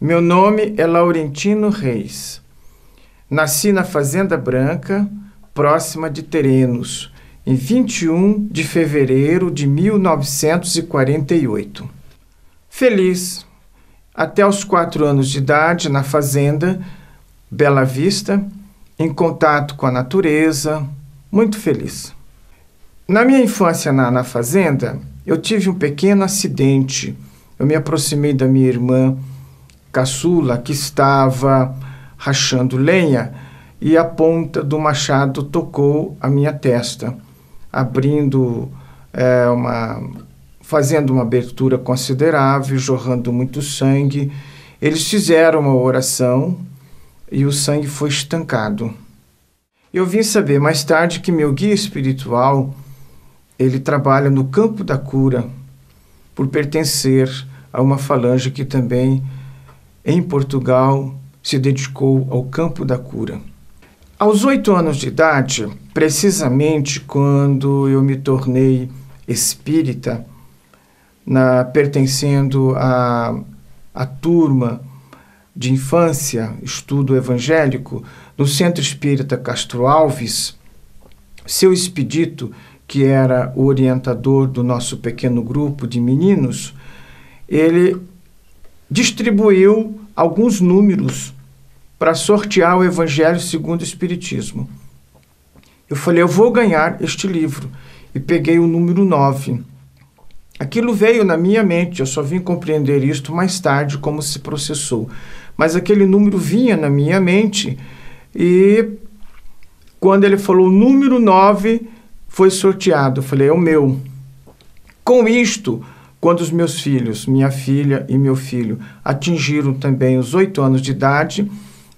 Meu nome é Laurentino Reis. Nasci na Fazenda Branca, próxima de Terenos, em 21 de fevereiro de 1948. Feliz. Até os 4 anos de idade, na fazenda, Bela Vista, em contato com a natureza, muito feliz. Na minha infância na fazenda, eu tive um pequeno acidente. Eu me aproximei da minha irmã caçula, que estava rachando lenha, e a ponta do machado tocou a minha testa, fazendo uma abertura considerável, jorrando muito sangue. Eles fizeram uma oração e o sangue foi estancado. Eu vim saber mais tarde que meu guia espiritual, ele trabalha no campo da cura, por pertencer a uma falange que também, em Portugal, se dedicou ao campo da cura. Aos 8 anos de idade, precisamente quando eu me tornei espírita, pertencendo à turma de infância, estudo evangélico, no Centro Espírita Castro Alves, seu Expedito, que era o orientador do nosso pequeno grupo de meninos, ele distribuiu alguns números para sortear o Evangelho segundo o Espiritismo. Eu falei, eu vou ganhar este livro. E peguei o número 9. Aquilo veio na minha mente, eu só vim compreender isto mais tarde, como se processou. Mas aquele número vinha na minha mente e quando ele falou o número 9, foi sorteado. Eu falei, é o meu. Com isto, quando os meus filhos, minha filha e meu filho, atingiram também os 8 anos de idade,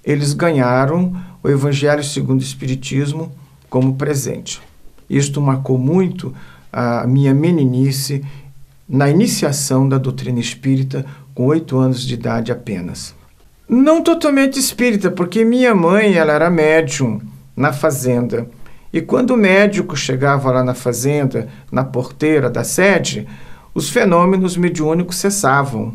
eles ganharam o Evangelho segundo o Espiritismo como presente. Isto marcou muito a minha meninice na iniciação da doutrina espírita, com 8 anos de idade apenas. Não totalmente espírita, porque minha mãe ela era médium na fazenda. E quando o médico chegava lá na fazenda, na porteira da sede, os fenômenos mediúnicos cessavam.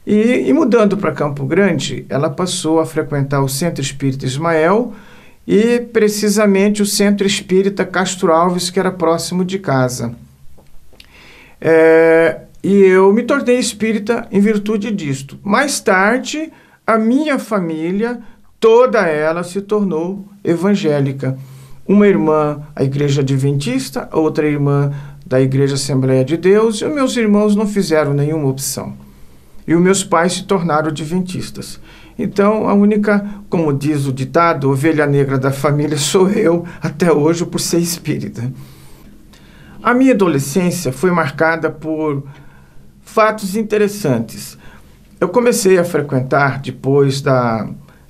E mudando para Campo Grande, ela passou a frequentar o Centro Espírita Ismael e precisamente o Centro Espírita Castro Alves, que era próximo de casa. E eu me tornei espírita em virtude disto. Mais tarde, a minha família, toda ela se tornou evangélica. Uma irmã, a Igreja Adventista, outra irmã da Igreja Assembleia de Deus, e os meus irmãos não fizeram nenhuma opção. E os meus pais se tornaram adventistas. Então, a única, como diz o ditado, ovelha negra da família sou eu, até hoje, por ser espírita. A minha adolescência foi marcada por fatos interessantes. Eu comecei a frequentar, depois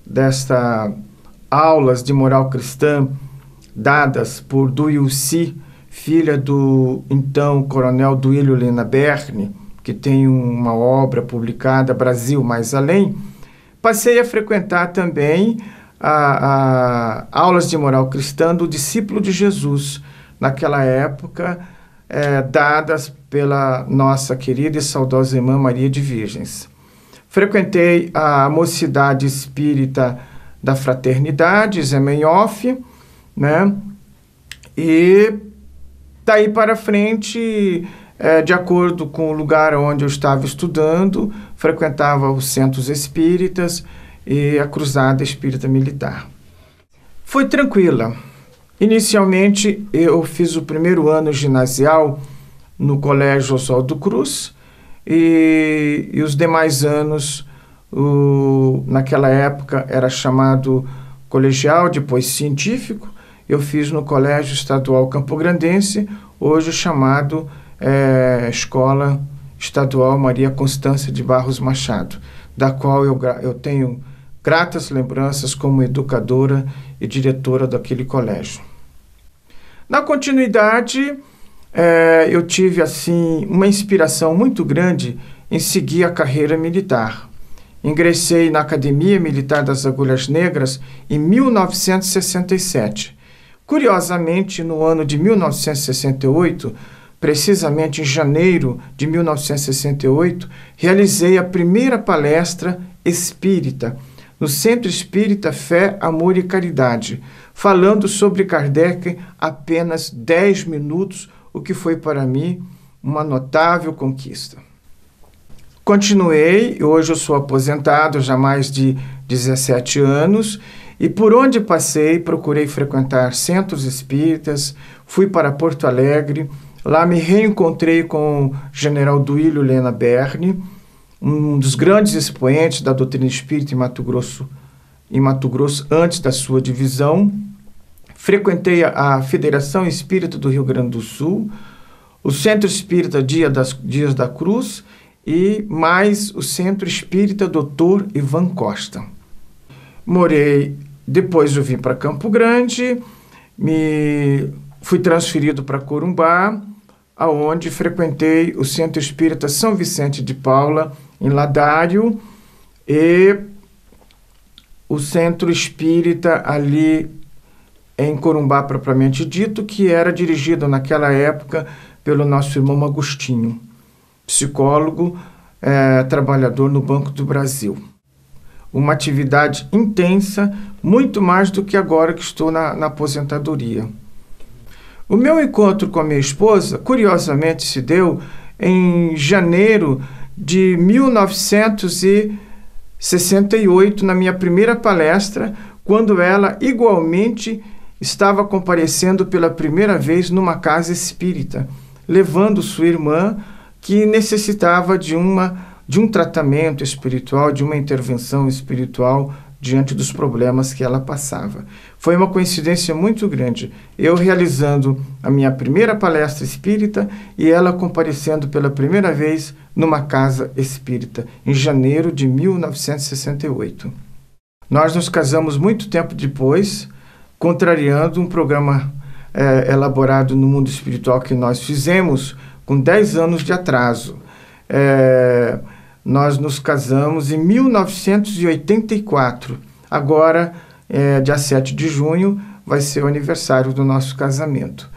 destas aulas de moral cristã, dadas por Duilci, filha do então coronel Duílio Lena Berne, que tem uma obra publicada, Brasil Mais Além, passei a frequentar também aulas de moral cristã do discípulo de Jesus, naquela época, dadas pela nossa querida e saudosa irmã Maria de Virgens. Frequentei a Mocidade Espírita da Fraternidade, Zé Menhoff, né? E daí para frente, de acordo com o lugar onde eu estava estudando, frequentava os centros espíritas e a Cruzada Espírita Militar. Foi tranquila. Inicialmente, eu fiz o primeiro ano ginasial no Colégio Oswaldo Cruz e os demais anos, naquela época era chamado colegial, depois científico, eu fiz no Colégio Estadual Campograndense, hoje chamado Escola Estadual Maria Constância de Barros Machado, da qual eu tenho gratas lembranças como educadora e diretora daquele colégio. Na continuidade, eu tive assim uma inspiração muito grande em seguir a carreira militar. Ingressei na Academia Militar das Agulhas Negras em 1967. Curiosamente, no ano de 1968, precisamente em janeiro de 1968, realizei a primeira palestra Espírita, no Centro Espírita Fé, Amor e Caridade, falando sobre Kardec apenas 10 minutos, o que foi para mim uma notável conquista. Continuei, hoje eu sou aposentado já há mais de 17 anos, e por onde passei procurei frequentar centros espíritas, fui para Porto Alegre, lá me reencontrei com o general Duílio Lena Berne, um dos grandes expoentes da doutrina espírita em Mato Grosso antes da sua divisão. Frequentei a Federação Espírita do Rio Grande do Sul, o Centro Espírita Dias da Cruz e mais o Centro Espírita Dr. Ivan Costa. Depois eu vim para Campo Grande, fui transferido para Corumbá, aonde frequentei o Centro Espírita São Vicente de Paula, em Ladário, e o Centro Espírita ali em Corumbá, propriamente dito, que era dirigido naquela época pelo nosso irmão Agostinho, psicólogo, trabalhador no Banco do Brasil. Uma atividade intensa, muito mais do que agora que estou na aposentadoria. O meu encontro com a minha esposa, curiosamente, se deu em janeiro de 1968, na minha primeira palestra, quando ela igualmente estava comparecendo pela primeira vez numa casa espírita, levando sua irmã, que necessitava de um tratamento espiritual, de uma intervenção espiritual diante dos problemas que ela passava. Foi uma coincidência muito grande, eu realizando a minha primeira palestra espírita e ela comparecendo pela primeira vez numa casa espírita, em janeiro de 1968. Nós nos casamos muito tempo depois, contrariando um programa elaborado no mundo espiritual que nós fizemos com 10 anos de atraso. Nós nos casamos em 1984. Agora, dia 7 de junho, vai ser o aniversário do nosso casamento.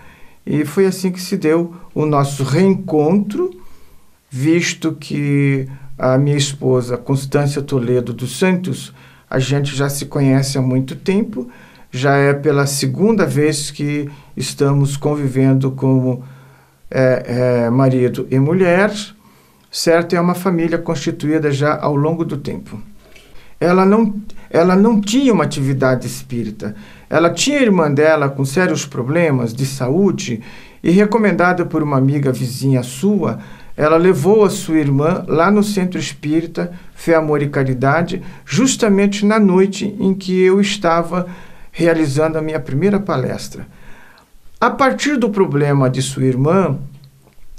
E foi assim que se deu o nosso reencontro, visto que a minha esposa, Constância Toledo dos Santos, a gente já se conhece há muito tempo, já é pela segunda vez que estamos convivendo como marido e mulher, certo? É uma família constituída já ao longo do tempo. Ela não tinha uma atividade espírita. Ela tinha a irmã dela com sérios problemas de saúde e, recomendada por uma amiga vizinha sua, ela levou a sua irmã lá no Centro Espírita Fé, Amor e Caridade, justamente na noite em que eu estava realizando a minha primeira palestra. A partir do problema de sua irmã,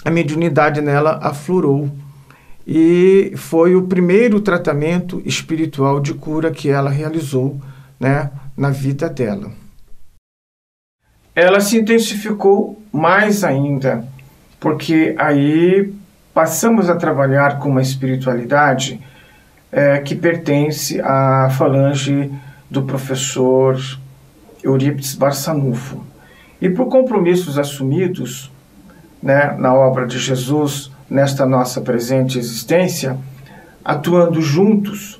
a mediunidade nela aflorou e foi o primeiro tratamento espiritual de cura que ela realizou, né, na vida dela. Ela se intensificou mais ainda, porque aí passamos a trabalhar com uma espiritualidade que pertence à falange do professor Eurípides Barçanufo. E por compromissos assumidos, né, na obra de Jesus, nesta nossa presente existência, atuando juntos,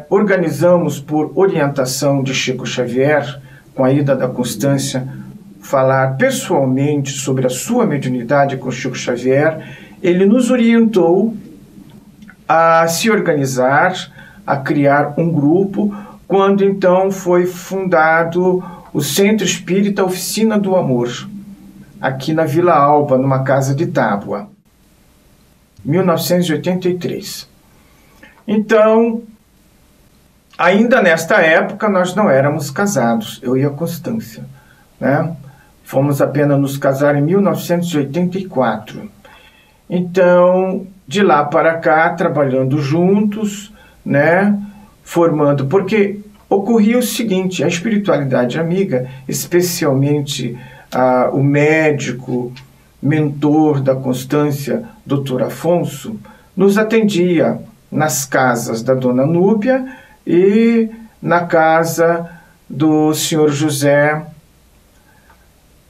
organizamos por orientação de Chico Xavier, com a ida da Constância, falar pessoalmente sobre a sua mediunidade com Chico Xavier. Ele nos orientou a se organizar, a criar um grupo, quando então foi fundado o Centro Espírita Oficina do Amor, aqui na Vila Alba, numa casa de Tábua, 1983. Então, ainda nesta época, nós não éramos casados, eu e a Constância, né? Fomos apenas nos casar em 1984. Então, de lá para cá, trabalhando juntos, né? Formando, porque ocorria o seguinte, a espiritualidade amiga, especialmente o médico, mentor da Constância, Dr. Afonso, nos atendia nas casas da Dona Núbia e na casa do Senhor José.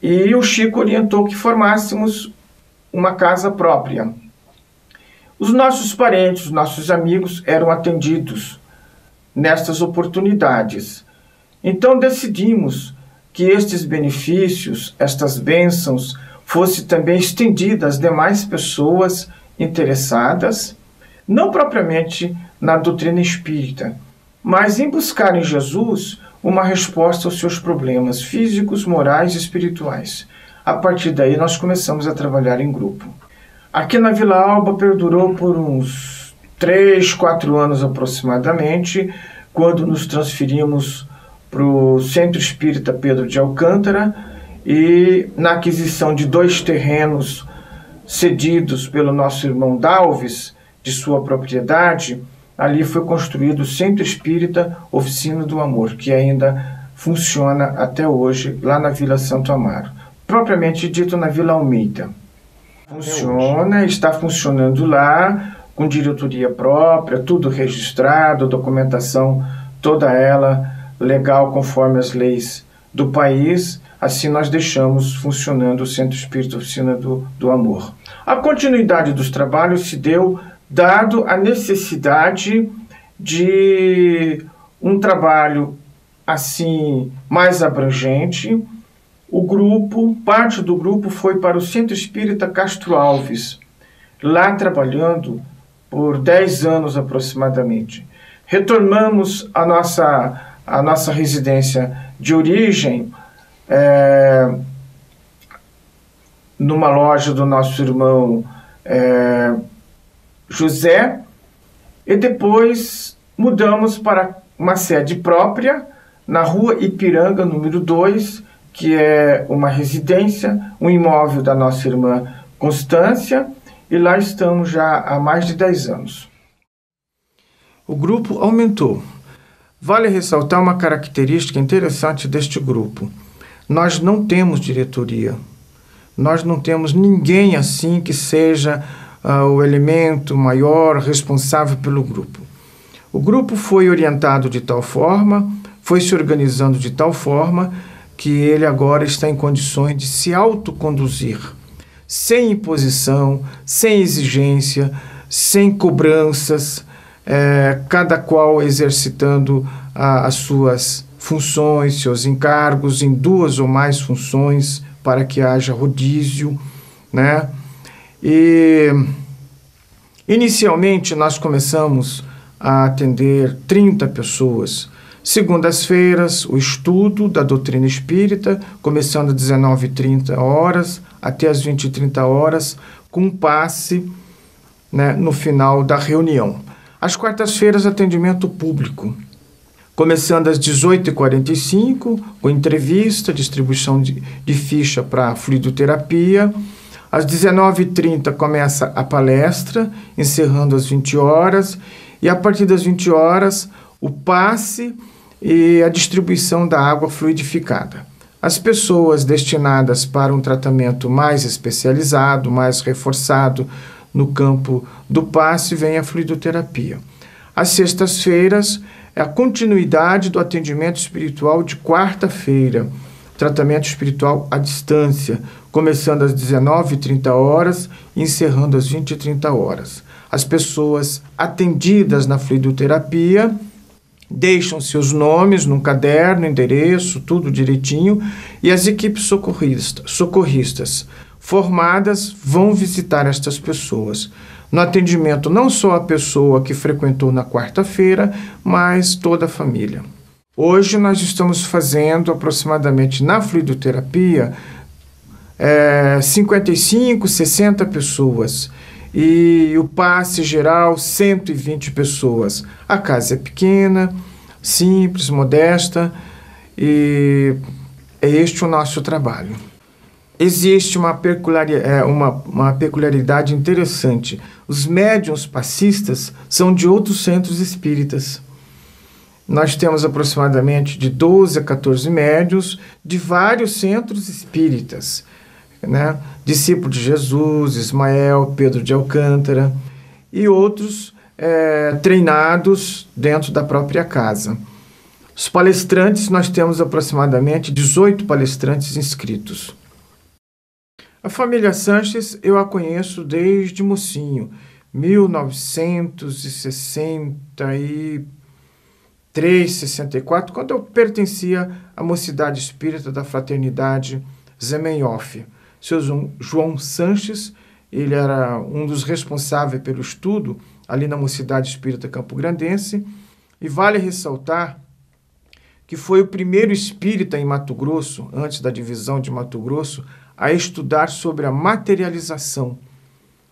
E o Chico orientou que formássemos uma casa própria. Os nossos parentes, os nossos amigos eram atendidos nestas oportunidades. Então decidimos que estes benefícios, estas bênçãos, fossem também estendidas às demais pessoas interessadas, não propriamente na doutrina espírita, mas em buscar em Jesus uma resposta aos seus problemas físicos, morais e espirituais. A partir daí nós começamos a trabalhar em grupo. Aqui na Vila Alba perdurou por uns 3, 4 anos aproximadamente, quando nos transferimos para o Centro Espírita Pedro de Alcântara e na aquisição de 2 terrenos cedidos pelo nosso irmão Dalves, de sua propriedade, ali foi construído o Centro Espírita Oficina do Amor, que ainda funciona até hoje lá na Vila Santo Amaro, propriamente dito na Vila Almeida. Funciona, está funcionando lá, com diretoria própria, tudo registrado, documentação toda ela legal conforme as leis do país. Assim nós deixamos funcionando o Centro Espírita Oficina do Amor. A continuidade dos trabalhos se deu dado a necessidade de um trabalho assim mais abrangente. O grupo, parte do grupo foi para o Centro Espírita Castro Alves, lá trabalhando por 10 anos aproximadamente. Retornamos à nossa residência de origem, numa loja do nosso irmão José, e depois mudamos para uma sede própria na Rua Ipiranga, número 2, que é uma residência, um imóvel da nossa irmã Constância, e lá estamos já há mais de 10 anos. O grupo aumentou. Vale ressaltar uma característica interessante deste grupo. Nós não temos diretoria. Nós não temos ninguém assim que seja o elemento maior responsável pelo grupo. O grupo foi orientado de tal forma, foi se organizando de tal forma, que ele agora está em condições de se autoconduzir, sem imposição, sem exigência, sem cobranças, cada qual exercitando as suas funções, seus encargos em 2 ou mais funções, para que haja rodízio, né? E inicialmente nós começamos a atender 30 pessoas. Segundas-feiras, o estudo da doutrina espírita, começando às 19h30 até às 20h30, com um passe, né, no final da reunião. Às quartas-feiras, atendimento público, começando às 18h45, com entrevista, distribuição de ficha para fluidoterapia. Às 19h30 começa a palestra, encerrando às 20h, e a partir das 20h, o passe e a distribuição da água fluidificada. As pessoas destinadas para um tratamento mais especializado, mais reforçado no campo do passe, vem a fluidoterapia. Às sextas-feiras é a continuidade do atendimento espiritual de quarta-feira, tratamento espiritual à distância, começando às 19h30 e encerrando às 20h30. As pessoas atendidas na fluidoterapia deixam seus nomes num caderno, endereço, tudo direitinho, e as equipes socorristas formadas vão visitar estas pessoas. No atendimento, não só a pessoa que frequentou na quarta-feira, mas toda a família. Hoje nós estamos fazendo aproximadamente na fluidoterapia 55, 60 pessoas. E o passe geral, 120 pessoas. A casa é pequena, simples, modesta, e é este o nosso trabalho. Existe uma peculiaridade interessante. Os médiuns passistas são de outros centros espíritas. Nós temos aproximadamente de 12 a 14 médiuns de vários centros espíritas, né? Discípulo de Jesus, Ismael, Pedro de Alcântara e outros treinados dentro da própria casa. Os palestrantes, nós temos aproximadamente 18 palestrantes inscritos. A família Sanches eu a conheço desde mocinho. 1963, 64, quando eu pertencia à Mocidade Espírita da Fraternidade Zemenhof. Seu João Sanches, ele era um dos responsáveis pelo estudo ali na Mocidade Espírita Campograndense, e vale ressaltar que foi o primeiro espírita em Mato Grosso, antes da divisão de Mato Grosso, a estudar sobre a materialização,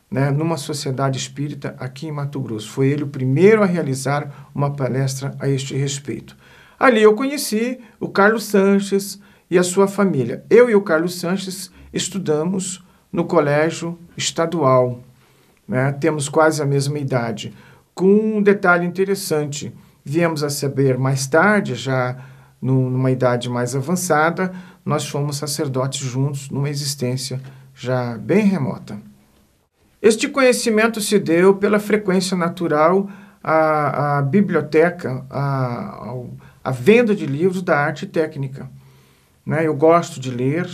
né, numa sociedade espírita aqui em Mato Grosso. Foi ele o primeiro a realizar uma palestra a este respeito. Ali eu conheci o Carlos Sanches e a sua família. Eu e o Carlos Sanches estudamos no colégio estadual, né? Temos quase a mesma idade. Com um detalhe interessante, viemos a saber mais tarde, já numa idade mais avançada, nós fomos sacerdotes juntos numa existência já bem remota. Este conhecimento se deu pela frequência natural à biblioteca, à venda de livros da arte técnica, né? Eu gosto de ler,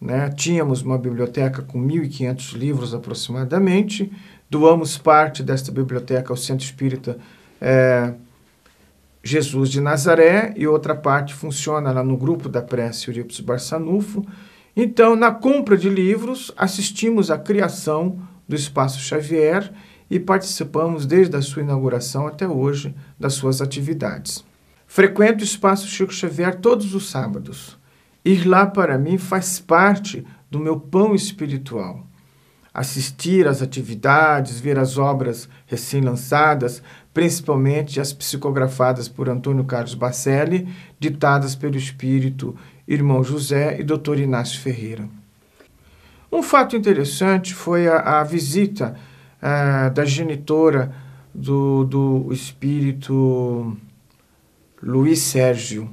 né? Tínhamos uma biblioteca com 1.500 livros aproximadamente, doamos parte desta biblioteca ao Centro Espírita Jesus de Nazaré, e outra parte funciona lá no grupo da prece Eurípides Barçanufo. Então, na compra de livros, assistimos à criação do Espaço Xavier e participamos desde a sua inauguração até hoje das suas atividades. Frequento o Espaço Chico Xavier todos os sábados. Ir lá, para mim, faz parte do meu pão espiritual. Assistir às atividades, ver as obras recém-lançadas, principalmente as psicografadas por Antônio Carlos Bacelli, ditadas pelo espírito Irmão José e Dr. Inácio Ferreira. Um fato interessante foi a visita da genitora do espírito Luiz Sérgio.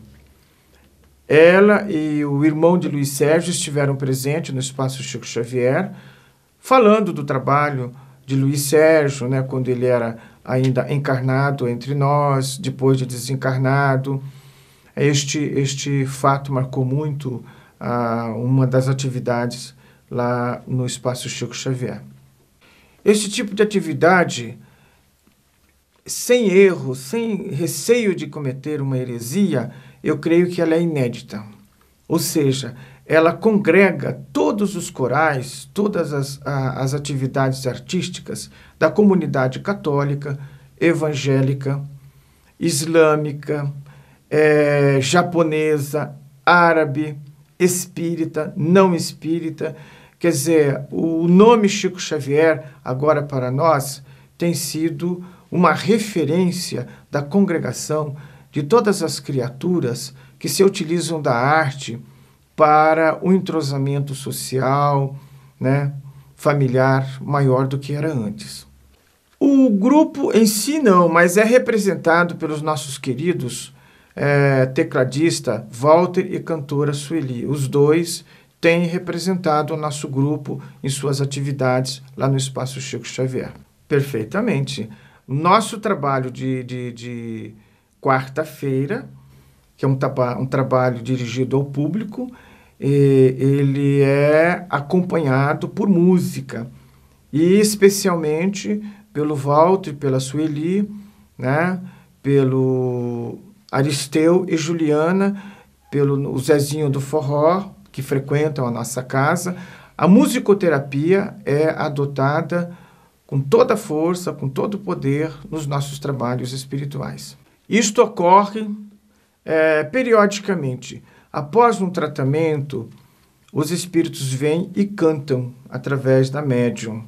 Ela e o irmão de Luiz Sérgio estiveram presentes no Espaço Chico Xavier, falando do trabalho de Luiz Sérgio, né, quando ele era ainda encarnado entre nós, depois de desencarnado. Este fato marcou muito uma das atividades lá no Espaço Chico Xavier. Este tipo de atividade, sem erro, sem receio de cometer uma heresia, eu creio que ela é inédita. Ou seja, ela congrega todos os corais, todas as atividades artísticas da comunidade católica, evangélica, islâmica, japonesa, árabe, espírita, não espírita. Quer dizer, o nome Chico Xavier, agora para nós, tem sido uma referência da congregação de todas as criaturas que se utilizam da arte para o entrosamento social, né, familiar maior do que era antes. O grupo em si não, mas é representado pelos nossos queridos tecladista Walter e cantora Sueli. Os dois têm representado o nosso grupo em suas atividades lá no Espaço Chico Xavier. Perfeitamente. Nosso trabalho de quarta-feira, que é um trabalho dirigido ao público, ele é acompanhado por música, e especialmente pelo Walter, pela Sueli, né, pelo Aristeu e Juliana, pelo Zezinho do Forró, que frequentam a nossa casa. A musicoterapia é adotada com toda a força, com todo o poder nos nossos trabalhos espirituais. Isto ocorre periodicamente. Após um tratamento, os espíritos vêm e cantam através da médium,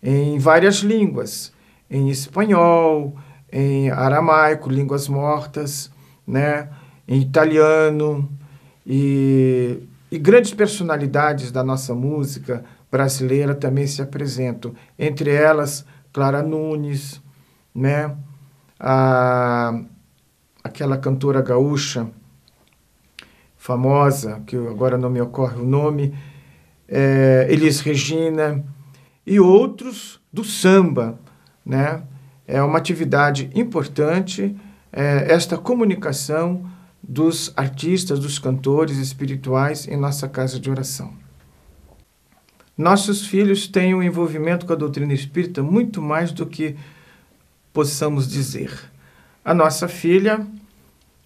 em várias línguas, em espanhol, em aramaico, línguas mortas, né, em italiano, e grandes personalidades da nossa música brasileira também se apresentam, entre elas Clara Nunes, né, aquela cantora gaúcha famosa, que agora não me ocorre o nome, Elis Regina, e outros do samba, né? É uma atividade importante, esta comunicação dos artistas, dos cantores espirituais em nossa casa de oração. nossos filhos têm um envolvimento com a doutrina espírita muito mais do que possamos dizer. A nossa filha,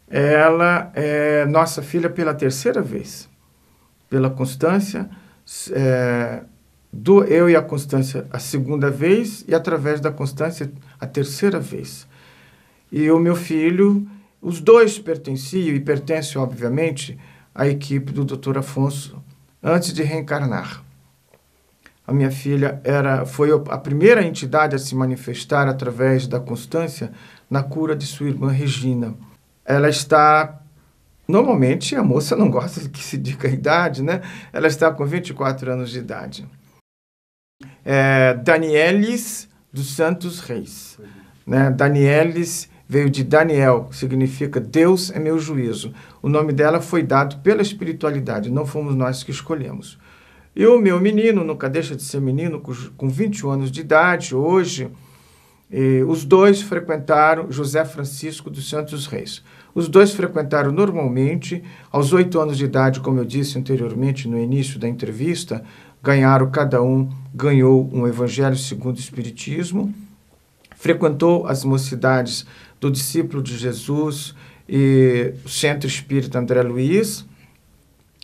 ela é nossa filha pela terceira vez, pela Constância, eu e a Constância a segunda vez e através da Constância a terceira vez. E o meu filho, os dois pertenciam e pertencem, obviamente, à equipe do Dr. Afonso antes de reencarnar. A minha filha foi a primeira entidade a se manifestar através da Constância na cura de sua irmã Regina. Ela está, normalmente a moça não gosta que se diga a idade, né? Ela está com 24 anos de idade. Danielis dos Santos Reis. Né? Danielis veio de Daniel, que significa Deus é meu juízo. O nome dela foi dado pela espiritualidade, não fomos nós que escolhemos. E o meu menino, nunca deixa de ser menino, com 21 anos de idade, hoje, os dois frequentaram José Francisco dos Santos Reis. Os dois frequentaram normalmente, aos 8 anos de idade, como eu disse anteriormente no início da entrevista, cada um ganhou um Evangelho segundo o Espiritismo, frequentou as mocidades do discípulo de Jesus e o Centro Espírita André Luiz,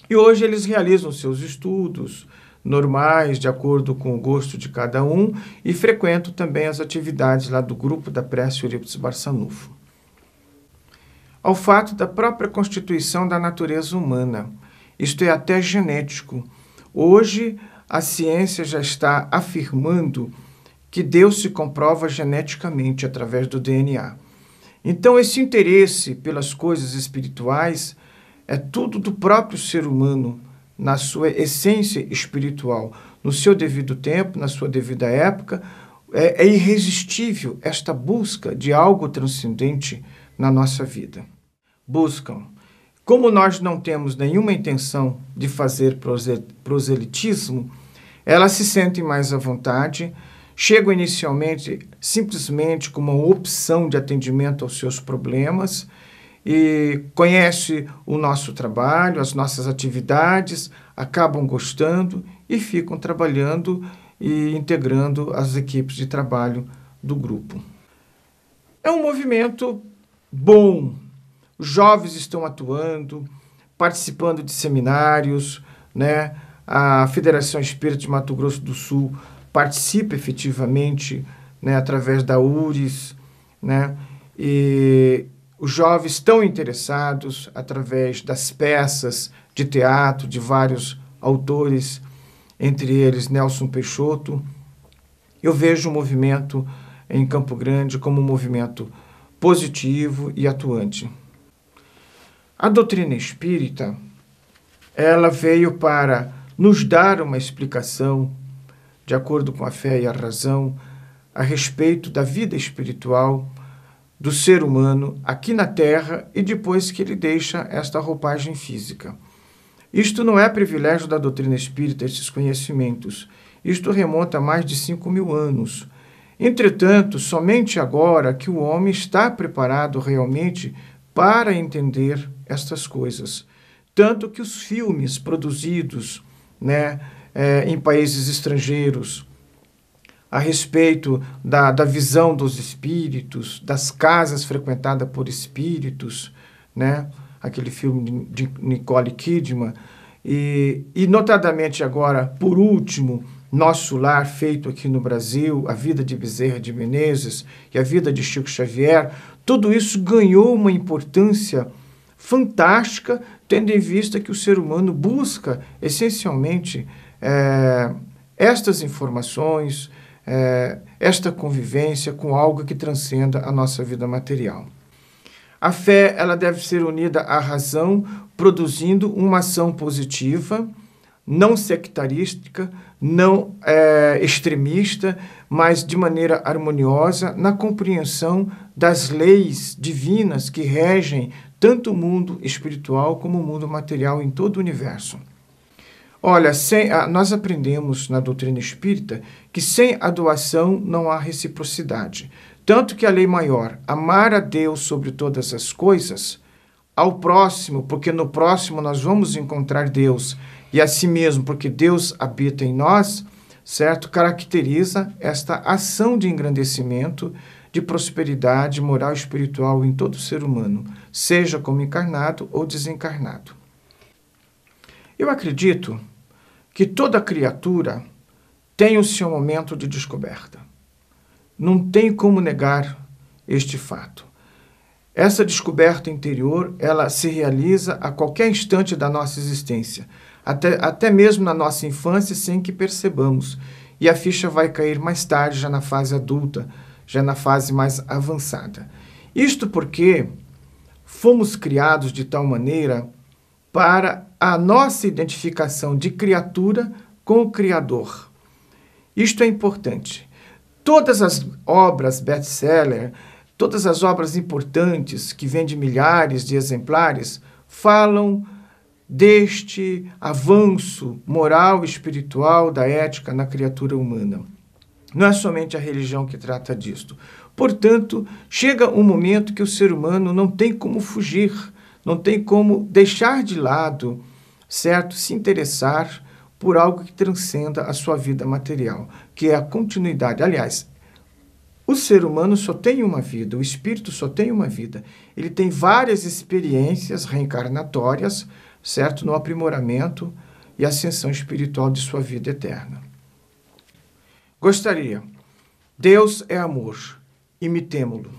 e hoje eles realizam seus estudos normais, de acordo com o gosto de cada um, e frequentam também as atividades lá do grupo da Prece Eurípides Barçanufo. Ao fato da própria constituição da natureza humana, isto é até genético. Hoje a ciência já está afirmando que Deus se comprova geneticamente através do DNA. Então esse interesse pelas coisas espirituais é tudo do próprio ser humano, na sua essência espiritual, no seu devido tempo, na sua devida época. É irresistível esta busca de algo transcendente na nossa vida. Buscam. Como nós não temos nenhuma intenção de fazer proselitismo, elas se sentem mais à vontade, chegam inicialmente simplesmente com uma opção de atendimento aos seus problemas, e conhece o nosso trabalho, as nossas atividades, acabam gostando e ficam trabalhando e integrando as equipes de trabalho do grupo. É um movimento bom. Os jovens estão atuando, participando de seminários, né? A Federação Espírita de Mato Grosso do Sul participa efetivamente, né, através da URIS, né? E os jovens estão interessados através das peças de teatro de vários autores, entre eles Nelson Peixoto. Eu vejo o movimento em Campo Grande como um movimento positivo e atuante. A doutrina espírita, ela veio para nos dar uma explicação, de acordo com a fé e a razão, a respeito da vida espiritual do ser humano aqui na Terra e depois que ele deixa esta roupagem física. Isto não é privilégio da doutrina espírita, esses conhecimentos. Isto remonta a mais de 5.000 anos. Entretanto, somente agora que o homem está preparado realmente para entender estas coisas. Tanto que os filmes produzidos, né, em países estrangeiros, a respeito da visão dos espíritos, das casas frequentadas por espíritos, né? Aquele filme de Nicole Kidman, e notadamente agora, por último, Nosso Lar, feito aqui no Brasil, A Vida de Bezerra de Menezes e A Vida de Chico Xavier, tudo isso ganhou uma importância fantástica, tendo em vista que o ser humano busca, essencialmente, estas informações, esta convivência com algo que transcenda a nossa vida material. A fé, ela deve ser unida à razão, produzindo uma ação positiva, não sectarística, não extremista, mas de maneira harmoniosa, na compreensão das leis divinas que regem tanto o mundo espiritual como o mundo material em todo o universo. Olha, nós aprendemos na doutrina espírita que sem a doação não há reciprocidade. Tanto que a lei maior, amar a Deus sobre todas as coisas, ao próximo, porque no próximo nós vamos encontrar Deus, e a si mesmo, porque Deus habita em nós, certo? Caracteriza esta ação de engrandecimento, de prosperidade moral e espiritual em todo ser humano, seja como encarnado ou desencarnado. Eu acredito que toda criatura tem o seu momento de descoberta. Não tem como negar este fato. Essa descoberta interior, ela se realiza a qualquer instante da nossa existência, até mesmo na nossa infância, sem que percebamos. E a ficha vai cair mais tarde, já na fase adulta, já na fase mais avançada. Isto porque fomos criados de tal maneira para a nossa identificação de criatura com o Criador. Isto é importante. Todas as obras best-seller, todas as obras importantes que vendem milhares de exemplares falam deste avanço moral e espiritual da ética na criatura humana. Não é somente a religião que trata disto. Portanto, chega um momento que o ser humano não tem como fugir, não tem como deixar de lado, certo? Se interessar por algo que transcenda a sua vida material, que é a continuidade. Aliás, o ser humano só tem uma vida, o espírito só tem uma vida. Ele tem várias experiências reencarnatórias, certo? No aprimoramento e ascensão espiritual de sua vida eterna. Gostaria. Deus é amor, imitemo-lo.